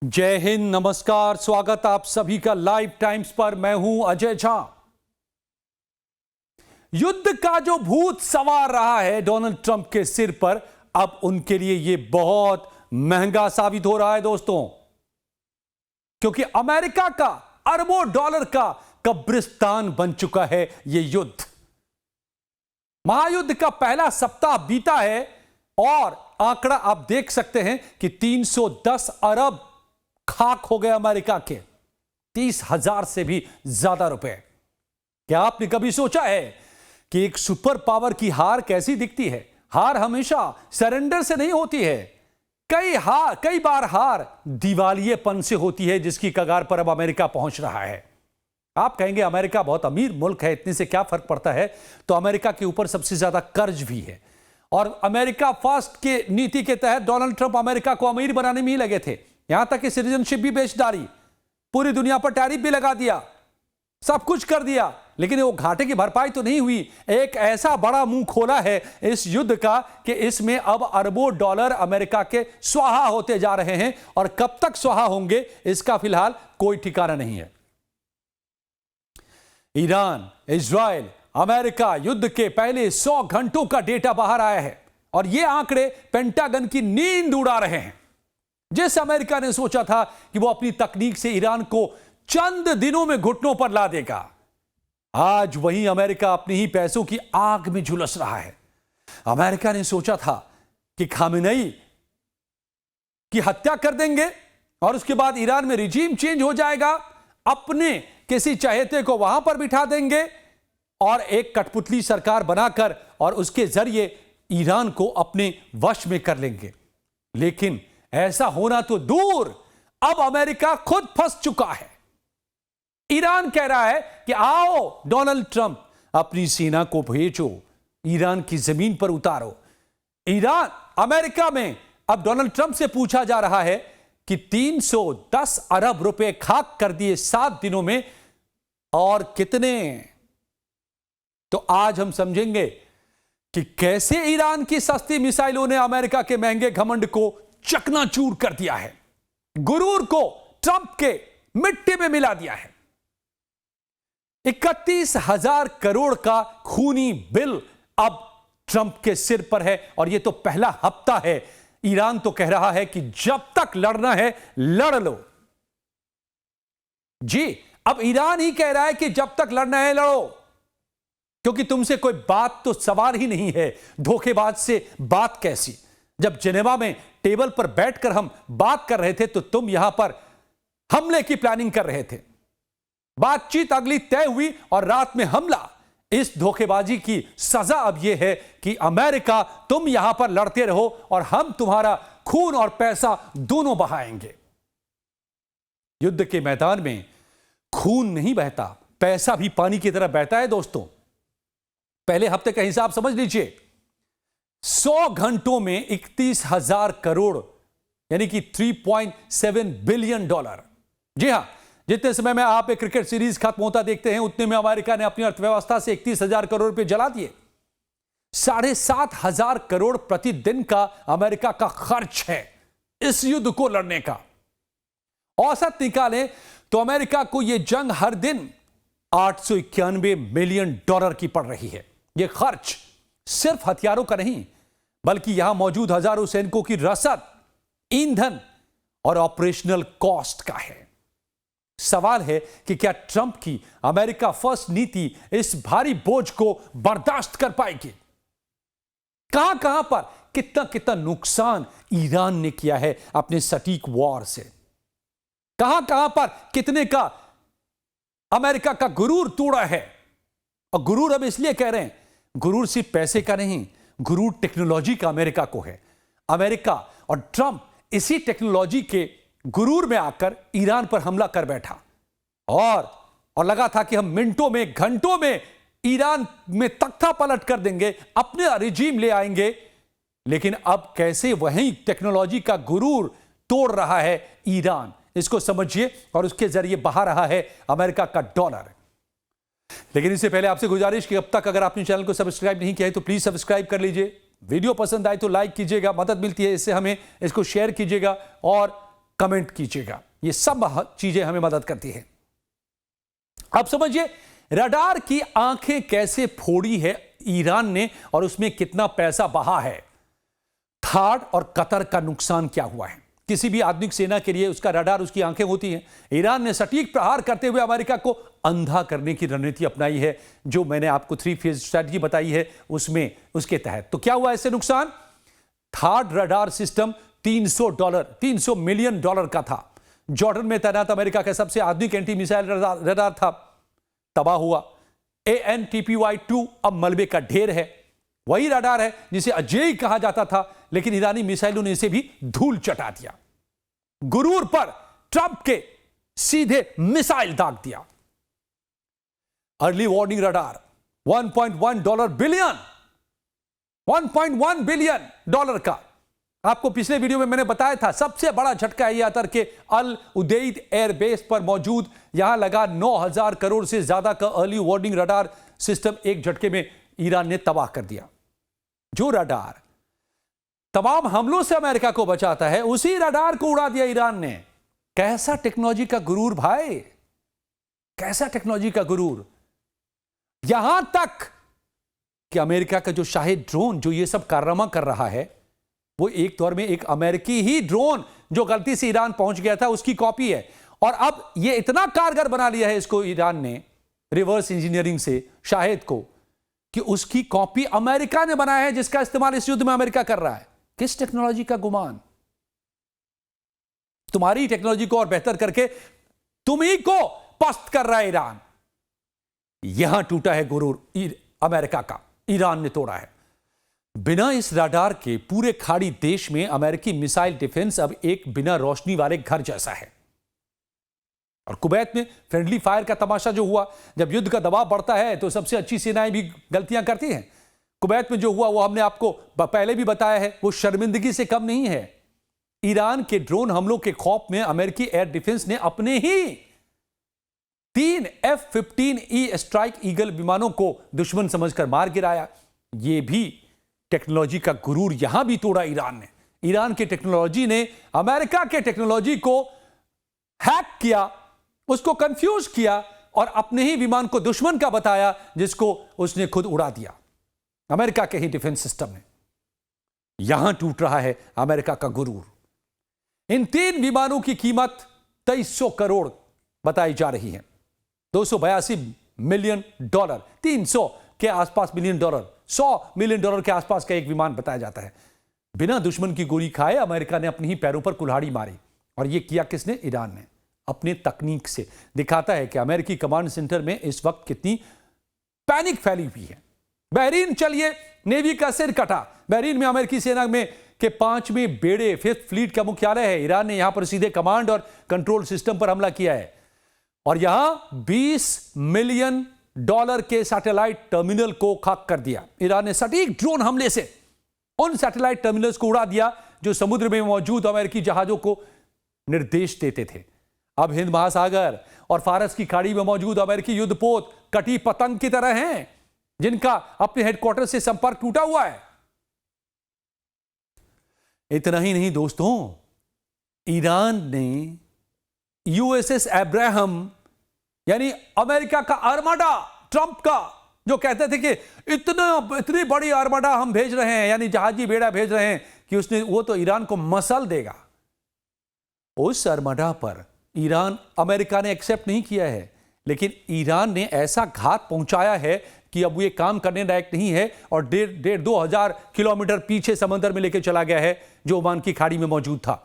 जय हिंद, नमस्कार, स्वागत आप सभी का लाइव टाइम्स पर। मैं हूं अजय झा। युद्ध का जो भूत सवार रहा है डोनाल्ड ट्रंप के सिर पर, अब उनके लिए यह बहुत महंगा साबित हो रहा है दोस्तों, क्योंकि अमेरिका का अरबों डॉलर का कब्रिस्तान बन चुका है यह युद्ध। महायुद्ध का पहला सप्ताह बीता है और आंकड़ा आप देख सकते हैं कि 310 अरब खाक हो गए अमेरिका के, 30,000 से भी ज्यादा रुपए। क्या आपने कभी सोचा है कि एक सुपर पावर की हार कैसी दिखती है? हार हमेशा सरेंडर से नहीं होती है। कई बार हार दिवालियेपन से होती है, जिसकी कगार पर अब अमेरिका पहुंच रहा है। आप कहेंगे अमेरिका बहुत अमीर मुल्क है, इतने से क्या फर्क पड़ता है? तो अमेरिका के ऊपर सबसे ज्यादा कर्ज भी है और अमेरिका फर्स्ट के नीति के तहत डोनाल्ड ट्रंप अमेरिका को अमीर बनाने में ही लगे थे। यहां तक कि सिटीजनशिप भी बेच डाली, पूरी दुनिया पर टैरिफ भी लगा दिया, सब कुछ कर दिया, लेकिन वो घाटे की भरपाई तो नहीं हुई। एक ऐसा बड़ा मुंह खोला है इस युद्ध का कि इसमें अब अरबों डॉलर अमेरिका के स्वाहा होते जा रहे हैं और कब तक स्वाहा होंगे इसका फिलहाल कोई ठिकाना नहीं है। ईरान, इजराइल, अमेरिका युद्ध के पहले 100 घंटों का डेटा बाहर आया है और ये आंकड़े पेंटागन की नींद उड़ा रहे हैं। जिस अमेरिका ने सोचा था कि वो अपनी तकनीक से ईरान को चंद दिनों में घुटनों पर ला देगा, आज वही अमेरिका अपने ही पैसों की आग में झुलस रहा है। अमेरिका ने सोचा था कि खामेनेई की हत्या कर देंगे और उसके बाद ईरान में रिजीम चेंज हो जाएगा, अपने किसी चहेते को वहां पर बिठा देंगे और एक कठपुतली सरकार बनाकर और उसके जरिए ईरान को अपने वश में कर लेंगे। लेकिन ऐसा होना तो दूर, अब अमेरिका खुद फंस चुका है। ईरान कह रहा है कि आओ डोनाल्ड ट्रंप, अपनी सेना को भेजो, ईरान की जमीन पर उतारो। अमेरिका में अब डोनाल्ड ट्रंप से पूछा जा रहा है कि 310 अरब रुपए खाक कर दिए 7 दिनों में, और कितने? तो आज हम समझेंगे कि कैसे ईरान की सस्ती मिसाइलों ने अमेरिका के महंगे घमंड को चकनाचूर कर दिया है, गुरूर को ट्रंप के मिट्टी में मिला दिया है। 31,000 करोड़ का खूनी बिल अब ट्रंप के सिर पर है और यह तो पहला हफ्ता है। ईरान तो कह रहा है कि जब तक लड़ना है लड़ लो। जी, अब ईरान ही कह रहा है कि जब तक लड़ना है लड़ो, क्योंकि तुमसे कोई बात तो सवाल ही नहीं है। धोखेबाज से बात कैसी? जब जेनेवा में टेबल पर बैठकर हम बात कर रहे थे तो तुम यहां पर हमले की प्लानिंग कर रहे थे। बातचीत अगली तय हुई और रात में हमला। इस धोखेबाजी की सजा अब यह है कि अमेरिका, तुम यहां पर लड़ते रहो और हम तुम्हारा खून और पैसा दोनों बहाएंगे। युद्ध के मैदान में खून नहीं बहता, पैसा भी पानी की तरह बहता है दोस्तों। पहले हफ्ते का हिसाब समझ लीजिए, 100 घंटों में 31,000 करोड़ यानी कि 3.7 बिलियन डॉलर। जी हां, जितने समय में आप एक क्रिकेट सीरीज खत्म होता देखते हैं, उतने में अमेरिका ने अपनी अर्थव्यवस्था से 31,000 करोड़ रुपए जला दिए। 7,500 करोड़ प्रतिदिन का अमेरिका का खर्च है इस युद्ध को लड़ने का। औसत निकालें तो अमेरिका को यह जंग हर दिन 891 मिलियन डॉलर की पड़ रही है। यह खर्च सिर्फ हथियारों का नहीं, बल्कि यहां मौजूद हजारों सैनिकों की रसद, ईंधन और ऑपरेशनल कॉस्ट का है। सवाल है कि क्या ट्रंप की अमेरिका फर्स्ट नीति इस भारी बोझ को बर्दाश्त कर पाएगी? कहां कहां पर कितना कितना नुकसान ईरान ने किया है अपने सटीक वॉर से, कहां कहां पर कितने का अमेरिका का गुरूर तोड़ा है। और गुरूर अब इसलिए कह रहे हैं, गुरूर सिर्फ पैसे का नहीं, गुरूर टेक्नोलॉजी का अमेरिका को है। अमेरिका और ट्रंप इसी टेक्नोलॉजी के गुरूर में आकर ईरान पर हमला कर बैठा और लगा था कि हम मिनटों में, घंटों में ईरान में तख्ता पलट कर देंगे, अपने रिजीम ले आएंगे। लेकिन अब कैसे वही टेक्नोलॉजी का गुरूर तोड़ रहा है ईरान, इसको समझिए, और उसके जरिए बहा रहा है अमेरिका का डॉलर। लेकिन इससे पहले आपसे गुजारिश कि अब तक अगर आपने चैनल को सब्सक्राइब नहीं किया है तो प्लीज सब्सक्राइब कर लीजिए। वीडियो पसंद आए तो लाइक कीजिएगा, मदद मिलती है इससे हमें, इसको शेयर कीजिएगा और कमेंट कीजिएगा। ये सब चीजें हमें मदद करती है। अब समझिए रडार की आंखें कैसे फोड़ी है ईरान ने और उसमें कितना पैसा बहा है। थाड और कतर का नुकसान क्या हुआ है। किसी भी आधुनिक सेना के लिए उसका रडार, उसकी आंखें होती हैं। ईरान ने सटीक प्रहार करते हुए अमेरिका को अंधा करने की रणनीति अपनाई है, जो मैंने आपको 3 फेज स्ट्रैटेजी बताई है उसमें, उसके तहत। तो क्या हुआ इससे नुकसान? थाड रडार सिस्टम $300 मिलियन का था। जॉर्डन में तैनात अमेरिका का सबसे आधुनिक एंटी मिसाइल रडार था, तबाह हुआ। ANTPY-2 अब मलबे का ढेर है। वही रडार है जिसे अजेय कहा जाता था, लेकिन ईरानी मिसाइलों ने इसे भी धूल चटा दिया। गुरूर पर ट्रंप के सीधे मिसाइल दाग दिया। अर्ली वार्निंग रडार $1.1 बिलियन का। आपको पिछले वीडियो में मैंने बताया था, सबसे बड़ा झटका है अतर के अल उदैद एयरबेस पर मौजूद। यहां लगा 9,000 करोड़ से ज्यादा का अर्ली वार्निंग रडार सिस्टम एक झटके में ईरान ने तबाह कर दिया। जो रडार तमाम हमलों से अमेरिका को बचाता है, उसी रडार को उड़ा दिया ईरान ने। कैसा टेक्नोलॉजी का गुरूर भाई, कैसा टेक्नोलॉजी का गुरूर। यहां तक कि अमेरिका का जो शाहिद ड्रोन जो ये सब कारनामा कर रहा है, वो एक दौर में एक अमेरिकी ही ड्रोन जो गलती से ईरान पहुंच गया था उसकी कॉपी है। और अब ये इतना कारगर बना लिया है इसको ईरान ने रिवर्स इंजीनियरिंग से शाहिद को, कि उसकी कॉपी अमेरिका ने बनाया है, जिसका इस्तेमाल इस युद्ध में अमेरिका कर रहा है। किस टेक्नोलॉजी का गुमान। तुम्हारी टेक्नोलॉजी को और बेहतर करके तुम्ही को पस्त कर रहा है ईरान। यहां टूटा है गुरूर अमेरिका का, ईरान ने तोड़ा है। बिना इस रडार के पूरे खाड़ी देश में अमेरिकी मिसाइल डिफेंस अब एक बिना रोशनी वाले घर जैसा है। और कुवैत में फ्रेंडली फायर का तमाशा जो हुआ, जब युद्ध का दबाव बढ़ता है तो सबसे अच्छी सेनाएं भी गलतियां करती हैं। कुवैत में जो हुआ वो हमने आपको पहले भी बताया है, वो शर्मिंदगी से कम नहीं है। ईरान के ड्रोन हमलों के खौफ में अमेरिकी एयर डिफेंस ने अपने ही 3 F-15E स्ट्राइक ईगल विमानों को दुश्मन समझकर मार गिराया। ये भी टेक्नोलॉजी का गुरूर यहां भी तोड़ा ईरान ने। ईरान की टेक्नोलॉजी ने अमेरिका के टेक्नोलॉजी को हैक किया, उसको कंफ्यूज किया और अपने ही विमान को दुश्मन का बताया, जिसको उसने खुद उड़ा दिया अमेरिका के ही डिफेंस सिस्टम ने। यहां टूट रहा है अमेरिका का गुरूर। इन 3 विमानों की कीमत $2300 करोड़ बताई जा रही है। $282 मिलियन, 300 के आसपास मिलियन डॉलर, $100 मिलियन के आसपास का एक विमान बताया जाता है। बिना दुश्मन की गोली खाए अमेरिका ने अपनी ही पैरों पर कुल्हाड़ी मारी। और यह किया किसने? ईरान ने, अपने तकनीक से। दिखाता है कि अमेरिकी कमांड सेंटर में इस वक्त कितनी पैनिक फैली हुई है। बहरीन, चलिए नेवी का सिर कटा। बहरीन में अमेरिकी सेना में के 5वें बेड़े 5th फ्लीट का मुख्यालय है। ईरान ने यहां पर सीधे कमांड और कंट्रोल सिस्टम पर हमला किया है। और यहां $20 मिलियन के सैटेलाइट टर्मिनल को खाक कर दिया। ईरान ने सटीक ड्रोन हमले से उन सैटेलाइट टर्मिनल्स को उड़ा दिया जो समुद्र में मौजूद अमेरिकी जहाजों को निर्देश देते थे। अब हिंद महासागर और फारस की खाड़ी में मौजूद अमेरिकी युद्धपोत कटी पतंग की तरह हैं, जिनका अपने हेडक्वार्टर से संपर्क टूटा हुआ है। इतना ही नहीं दोस्तों, ईरान ने USS अब्राहम यानी अमेरिका का आर्माडा, ट्रंप का, जो कहते थे कि इतनी बड़ी आर्माडा हम भेज रहे हैं, यानी जहाजी बेड़ा भेज रहे हैं कि वो तो ईरान को मसल देगा। उस आर्माडा पर अमेरिका ने एक्सेप्ट नहीं किया है, लेकिन ईरान ने ऐसा घात पहुंचाया है कि अब ये काम करने लायक नहीं है और 1,500-2,000 किलोमीटर पीछे समंदर में लेकर चला गया है, जो ओमान की खाड़ी में मौजूद था।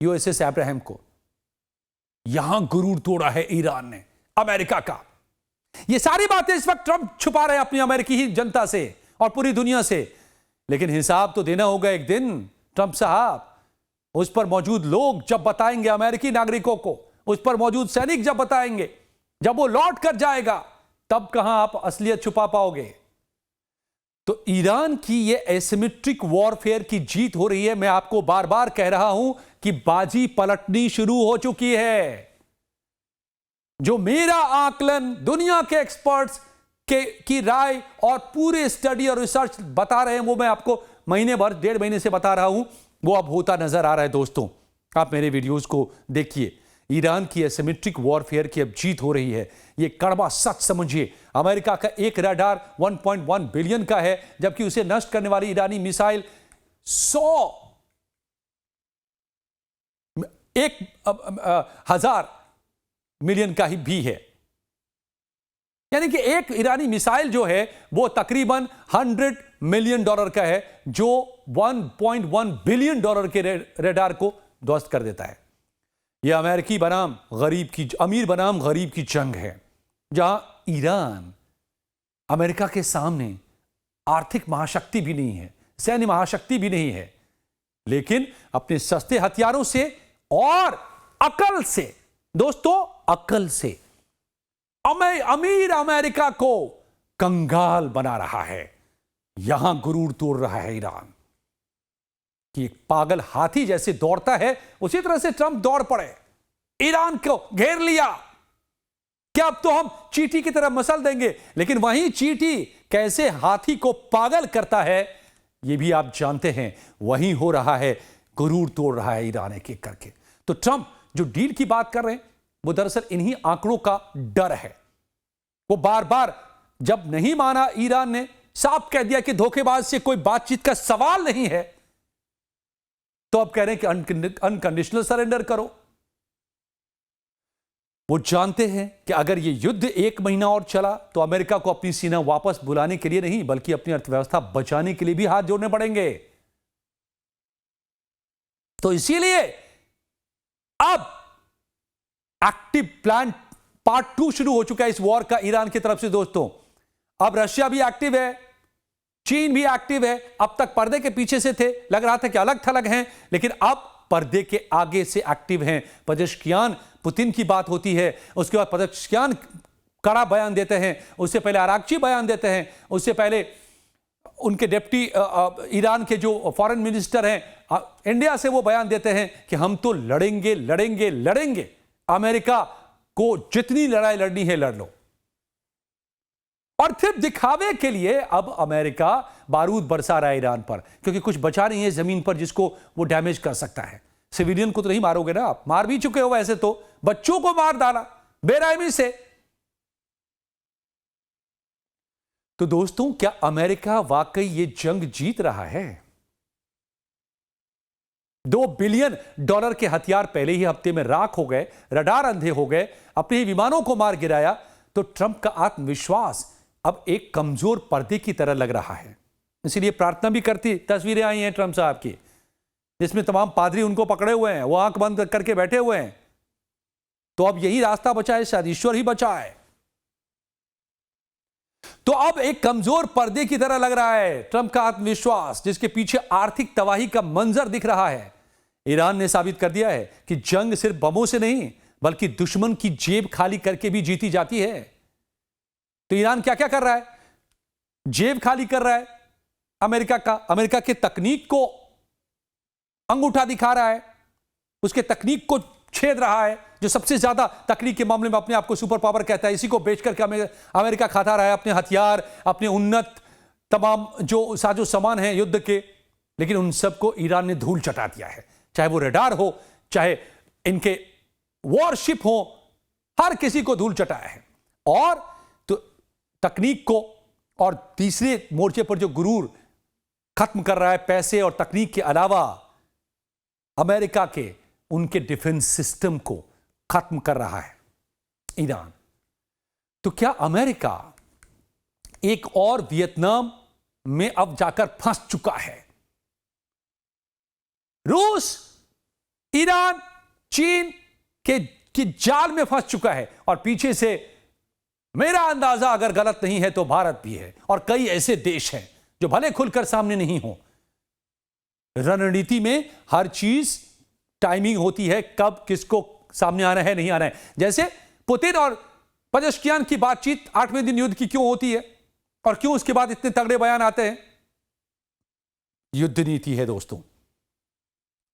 USS अब्राहम को यहां गुरूर तोड़ा है ईरान ने अमेरिका का। ये सारी बातें इस वक्त ट्रंप छुपा रहे हैं अपनी अमेरिकी ही जनता से और पूरी दुनिया से, लेकिन हिसाब तो देना होगा एक दिन ट्रंप साहब। उस पर मौजूद लोग जब बताएंगे, अमेरिकी नागरिकों को, उस पर मौजूद सैनिक जब बताएंगे, जब वो लौट कर जाएगा, तब कहां आप असलियत छुपा पाओगे। तो ईरान की ये एसिमेट्रिक वॉरफेयर की जीत हो रही है। मैं आपको बार बार कह रहा हूं कि बाजी पलटनी शुरू हो चुकी है। जो मेरा आकलन, दुनिया के एक्सपर्ट्स की राय और पूरे स्टडी और रिसर्च बता रहे हैं, वो मैं आपको महीने भर, 1.5 महीने से बता रहा हूं, वो अब होता नजर आ रहा है दोस्तों। आप मेरे वीडियोस को देखिए। ईरान की एसिमेट्रिक वॉरफेयर की अब जीत हो रही है, ये कड़वा सच समझिए। अमेरिका का एक रडार 1.1 बिलियन का है, जबकि उसे नष्ट करने वाली ईरानी मिसाइल 1,000 मिलियन का ही भी है। यानी कि एक ईरानी मिसाइल जो है वो तकरीबन $100 मिलियन का है, जो 1.1 बिलियन डॉलर के रडार को ध्वस्त कर देता है। यह अमेरिकी बनाम गरीब की, अमीर बनाम गरीब की जंग है, जहां ईरान अमेरिका के सामने आर्थिक महाशक्ति भी नहीं है, सैन्य महाशक्ति भी नहीं है, लेकिन अपने सस्ते हथियारों से और अकल से, दोस्तों अकल से अमीर अमेरिका को कंगाल बना रहा है। यहां गुरूर तोड़ रहा है ईरान कि एक पागल हाथी जैसे दौड़ता है, उसी तरह से ट्रंप दौड़ पड़े, ईरान को घेर लिया। क्या अब तो हम चींटी की तरह मसल देंगे, लेकिन वही चींटी कैसे हाथी को पागल करता है यह भी आप जानते हैं। वही हो रहा है, गुरूर तोड़ रहा है ईरान एक एक करके। तो ट्रंप जो डील की बात कर रहे हैं वो दरअसल इन्हीं आंकड़ों का डर है। वो बार बार जब नहीं माना, ईरान ने साफ कह दिया कि धोखेबाज से कोई बातचीत का सवाल नहीं है, तो अब कह रहे हैं कि अनकंडीशनल सरेंडर करो। वो जानते हैं कि अगर ये युद्ध 1 महीना और चला तो अमेरिका को अपनी सीना वापस बुलाने के लिए नहीं, बल्कि अपनी अर्थव्यवस्था बचाने के लिए भी हाथ जोड़ने पड़ेंगे। तो इसीलिए अब एक्टिव प्लान पार्ट 2 शुरू हो चुका है इस वॉर का ईरान की तरफ से। दोस्तों अब रशिया भी एक्टिव है, चीन भी एक्टिव है। अब तक पर्दे के पीछे से थे, लग रहा था कि अलग थलग हैं, लेकिन अब पर्दे के आगे से एक्टिव हैं। पेजेश्कियान, पुतिन की बात होती है, उसके बाद पेजेश्कियान कड़ा बयान देते हैं, उससे पहले आरागची बयान देते हैं, उससे पहले उनके डिप्टी ईरान के जो फॉरेन मिनिस्टर हैं इंडिया से, वो बयान देते हैं कि हम तो लड़ेंगे लड़ेंगे लड़ेंगे, अमेरिका को जितनी लड़ाई लड़नी है लड़ लो। और फिर दिखावे के लिए अब अमेरिका बारूद बरसा रहा है ईरान पर, क्योंकि कुछ बचा नहीं है जमीन पर जिसको वो डैमेज कर सकता है। सिविलियन को तो नहीं मारोगे ना, आप मार भी चुके हो वैसे तो, बच्चों को मार डाला बेरहमी से। तो दोस्तों क्या अमेरिका वाकई ये जंग जीत रहा है? $2 बिलियन के हथियार पहले ही हफ्ते में राख हो गए, रडार अंधे हो गए, अपने ही विमानों को मार गिराया। तो ट्रंप का आत्मविश्वास अब एक कमजोर पर्दे की तरह लग रहा है। इसीलिए प्रार्थना भी करती तस्वीरें आई हैं ट्रंप साहब की, जिसमें तमाम पादरी उनको पकड़े हुए हैं, वो आंख बंद करके बैठे हुए हैं। तो अब यही रास्ता बचा है, शायद ईश्वर ही बचाए। तो अब एक कमजोर पर्दे की तरह लग रहा है ट्रंप का आत्मविश्वास, जिसके पीछे आर्थिक तबाही का मंजर दिख रहा है। ईरान ने साबित कर दिया है कि जंग सिर्फ बमों से नहीं, बल्कि दुश्मन की जेब खाली करके भी जीती जाती है। तो ईरान क्या क्या कर रहा है? जेब खाली कर रहा है अमेरिका के तकनीक को अंगूठा दिखा रहा है, उसके तकनीक को छेद रहा है, जो सबसे ज्यादा तकनीक के मामले में अपने आप को सुपर पावर कहता है। इसी को बेच करके अमेरिका खाता रहा है अपने हथियार, अपने उन्नत तमाम जो साजो सामान हैं युद्ध के, लेकिन उन सबको ईरान ने धूल चटा दिया है। चाहे वो रडार हो, चाहे इनके वॉरशिप हो, हर किसी को धूल चटाया है। और तो तकनीक को, और तीसरे मोर्चे पर जो गुरूर खत्म कर रहा है पैसे और तकनीक के अलावा, अमेरिका के उनके डिफेंस सिस्टम को खत्म कर रहा है ईरान। तो क्या अमेरिका एक और वियतनाम में अब जाकर फंस चुका है? रूस, ईरान, चीन के जाल में फंस चुका है, और पीछे से मेरा अंदाजा अगर गलत नहीं है तो भारत भी है, और कई ऐसे देश हैं जो भले खुलकर सामने नहीं हो। रणनीति में हर चीज टाइमिंग होती है, कब किसको सामने आना है नहीं आना है। जैसे पुतिन और पेजेश्कियान की बातचीत 8वें दिन युद्ध की क्यों होती है, और क्यों उसके बाद इतने तगड़े बयान आते हैं? युद्ध नीति है दोस्तों।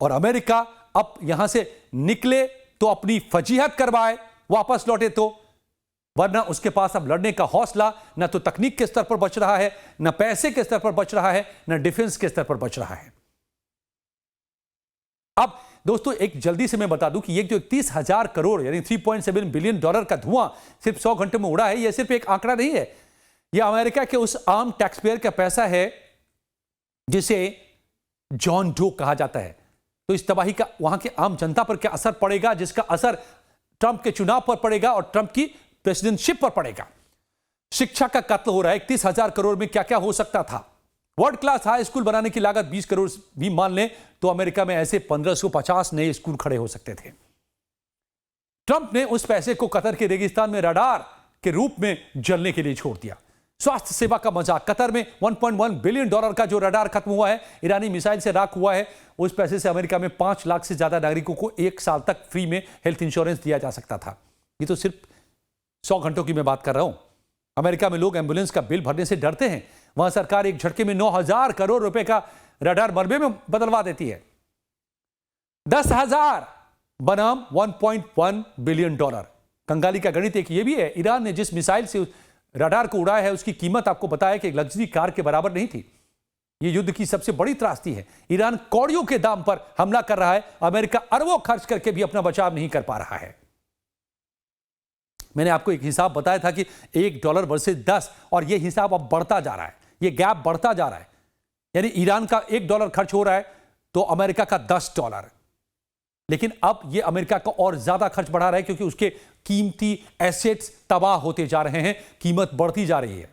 और अमेरिका अब यहां से निकले तो अपनी फजीहत करवाए, वापस लौटे तो, वरना उसके पास अब लड़ने का हौसला न तो तकनीक के स्तर पर बच रहा है, न पैसे के स्तर पर बच रहा है, न डिफेंस के स्तर पर बच रहा है। अब दोस्तों एक जल्दी से मैं बता दूं कि ये जो 30,000 करोड़ यानी 3.7 बिलियन डॉलर का धुआं सिर्फ 100 घंटे में उड़ा है, यह सिर्फ एक आंकड़ा नहीं है। यह अमेरिका के उस आम टैक्स पेयर का पैसा है जिसे जॉन डो कहा जाता है। तो इस तबाही का वहां के आम जनता पर क्या असर पड़ेगा, जिसका असर ट्रंप के चुनाव पर पड़ेगा और ट्रंप की प्रेसिडेंटशिप पर पड़ेगा। शिक्षा का कत्ल हो रहा है। 31,000 करोड़ में क्या क्या हो सकता था। वर्ल्ड क्लास हाई स्कूल बनाने की लागत 20 करोड़ भी मान लें तो अमेरिका में ऐसे 1550 नए स्कूल खड़े हो सकते थे। ट्रंप ने उस पैसे को कतर के रेगिस्तान में रडार के रूप में जलने के लिए छोड़ दिया। स्वास्थ्य सेवा का मजाक। कतर में 1.1 बिलियन डॉलर का जो रडार खत्म हुआ है, ईरानी मिसाइल से राख हुआ है, उस पैसे से अमेरिका में 5 लाख से ज्यादा नागरिकों को 1 साल तक फ्री में हेल्थ इंश्योरेंस दिया जा सकता था। ये तो सिर्फ 100 घंटों की मैं बात कर रहा हूं। अमेरिका में लोग एम्बुलेंस का बिल भरने से डरते हैं। वहां सरकार एक झटके में 9,000 करोड़ रुपए का रडार मलबे में बदलवा देती है। 10,000 बनाम 1.1 बिलियन डॉलर। कंगाली का गणित एक ये भी है, ईरान ने जिस मिसाइल से रडार को उड़ाया है उसकी कीमत आपको बताया कि एक लग्जरी कार के बराबर नहीं थी। यह युद्ध की सबसे बड़ी त्रासदी है। ईरान कौड़ियों के दाम पर हमला कर रहा है, अमेरिका अरबों खर्च करके भी अपना बचाव नहीं कर पा रहा है। मैंने आपको एक हिसाब बताया था कि $1 वर्सेस 10, और यह हिसाब अब बढ़ता जा रहा है, यह गैप बढ़ता जा रहा है। यानी ईरान का $1 खर्च हो रहा है तो अमेरिका का $10। लेकिन अब यह अमेरिका का और ज्यादा खर्च बढ़ा रहा है क्योंकि उसके कीमती एसेट्स तबाह होते जा रहे हैं, कीमत बढ़ती जा रही है।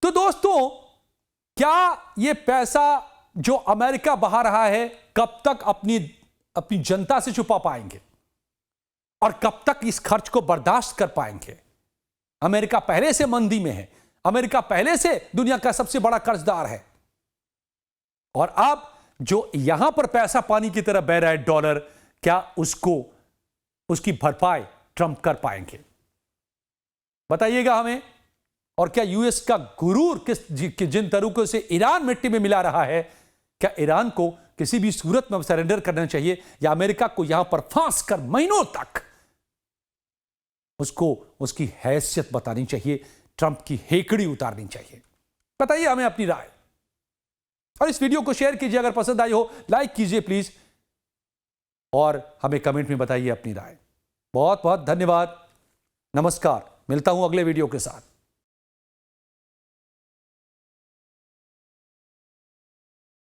तो दोस्तों, क्या यह पैसा जो अमेरिका बहा रहा है कब तक अपनी जनता से छुपा पाएंगे और कब तक इस खर्च को बर्दाश्त कर पाएंगे? अमेरिका पहले से मंदी में है, अमेरिका पहले से दुनिया का सबसे बड़ा कर्जदार है, और अब जो यहां पर पैसा पानी की तरह बह रहा है डॉलर, क्या उसकी भरपाई ट्रंप कर पाएंगे? बताइएगा हमें। और क्या यूएस का गुरूर जिन तरीकों से ईरान मिट्टी में मिला रहा है, क्या ईरान को किसी भी सूरत में सरेंडर करना चाहिए या अमेरिका को यहां पर फांस कर महीनों तक उसको उसकी हैसियत बतानी चाहिए, ट्रंप की हेकड़ी उतारनी चाहिए? बताइए हमें अपनी राय, और इस वीडियो को शेयर कीजिए। अगर पसंद आई हो लाइक कीजिए प्लीज, और हमें कमेंट में बताइए अपनी राय। बहुत बहुत धन्यवाद। नमस्कार, मिलता हूं अगले वीडियो के साथ।